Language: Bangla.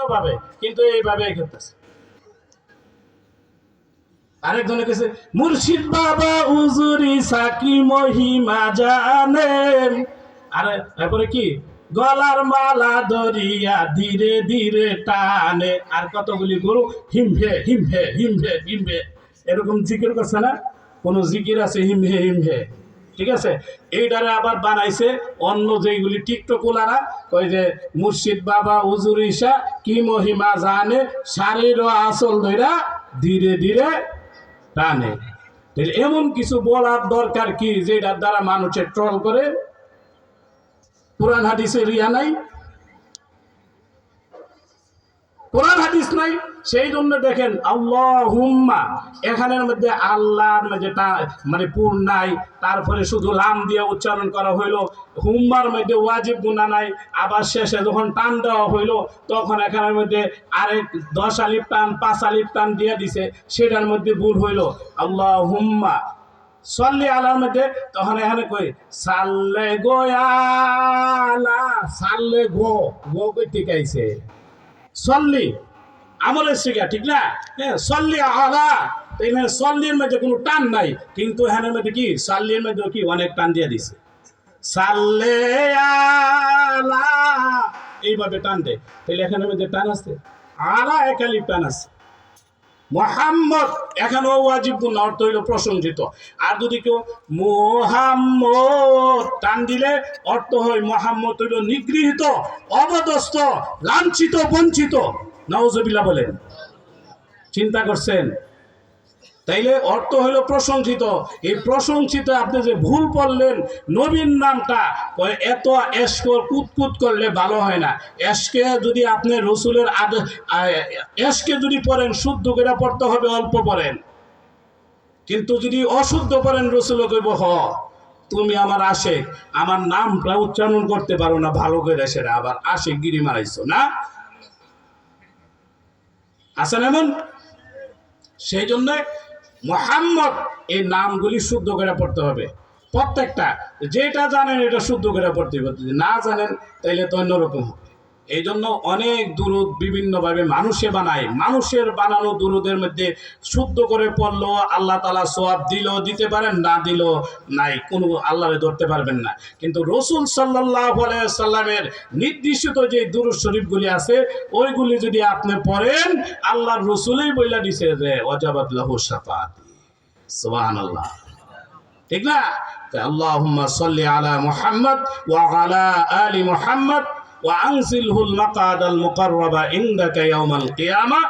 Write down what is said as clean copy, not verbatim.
ভালোভাবে, কিন্তু এইভাবে করতেছে। আরেকজনে কেছে মুর্শিদ বাবা হুজুরি সাকি মহিমা জানেন। আরে তারপরে কি গলার মালা দরিয়া ধীরে ধীরে টানে, আর কতগুলি গরু হিমহে হিমহে হিমহে হিমহে এরকম জিকির করছে না? কোন জিকির আছে হিমহে হিমহে? ঠিক আছে, এইটারে আবার বানাইছে অন্য যেগুলি টিকটকুলারা, কই যে মুর্শিদ বাবা হুজুর ঈশা কি মহিমা জানে, শারীর আসল ধইরা ধীরে ধীরে টানে। তাহলে এমন কিছু বলার দরকার কি যেটার দ্বারা মানুষের ট্রল করে? কোরআন হাদিসে রিয়া নাই, কোরআন হাদিস নাই। সেই জন্য দেখেন আল্লাহুম্মা, এখানের মধ্যে আল্লাহর মধ্যে মানে পুর নাই, তারপরে শুধু লাম দিয়ে উচ্চারণ করা হইলো। হুম্মার মধ্যে ওয়াজিব গুণা নাই, আবার শেষে যখন টান দেওয়া হইলো তখন এখানের মধ্যে আরেক 10 আলিফ টান 5 আলিফ টান দিয়ে দিছে, সেটার মধ্যে ভুল হইলো। আল্লাহুম্মা সল্লি আলার মধ্যে তখন এখানে কই সাল্লে গোয়ালা, সাল্লে গো গো কই ঠিক আইছে সল্লি আমলের শিখা, ঠিক না? হ্যাঁ, সল্লি আলা, এখানে সল্লির মধ্যে কোনো টান নাই, কিন্তু এখানের মধ্যে কি সাল্লির মধ্যে কি অনেক টান দিয়ে দিছে। সাল্লে আলা এইভাবে টান দেয়, তাহলে এখানের মধ্যে টান আছে, আলা একালি টান আছে। মোহাম্মদ এখানেও ওয়াজিব গুণ, অর্থ হইল প্রশংসিত। আর যদি কেউ মোহাম্মদ টান দিলে অর্থ হয় মোহাম্মদ হইল নিগৃহীত, অবদস্থ, লাঞ্ছিত, বঞ্চিত। নাউজুবিল্লাহ বলেন। চিন্তা করছেন? তাইলে অর্থ হলো প্রশংসিত। এই প্রশংসিত আপনি যে ভুল পড়লেন, নবীর নামটা এত এশকর কুতকুত করলে ভালো হয় না। এশকে যদি আপনি রসুলের এশকে যদি পড়েন শুদ্ধ করে পড়তে হবে, অল্প পড়েন। কিন্তু যদি অশুদ্ধ পড়েন রসুল কইব হ তুমি আমার আশেক, আমার নামটা উচ্চারণ করতে পারো না ভালো করে, সেটা আবার আশেক গিরি মারাইছো না, আছেন এমন? সেই জন্য মুহাম্মদ এই নামগুলি শুদ্ধ করে পড়তে হবে প্রত্যেকটা। যেটা জানেন এটা শুদ্ধ করে পড়তে হবে, যদি না জানেন তাইলে তো অন্যরকম হবে। এই জন্য অনেক দুরুদ বিভিন্নভাবে মানুষে বানায়, মানুষের বানানো দুরুদের মধ্যে শুদ্ধ করে পড়লো আল্লাহ তাআলা সওয়াব দিল, দিতে পারেন, না দিল নাই, কোনো আল্লাহরে ধরতে পারবেন না। কিন্তু রসুল সাল্লাল্লাহু আলাইহি সাল্লামের নির্দিষ্ট যে দুরুদ শরীফগুলি আছে ওইগুলি যদি আপনি পড়েন, আল্লাহর রসুলই বইলা দিছে যে ওয়াজাবাত লাহু শাফাআতি, সুবহানাল্লাহ, ঠিক না? আল্লাহুম্মা সাল্লি আলা মুহাম্মদ ওয়া আলা আলি মুহাম্মদ ওয়া আনজিলহুল মাকাদাল মুকাররাবা ইনদাকা ইয়াউমাল কিয়ামা।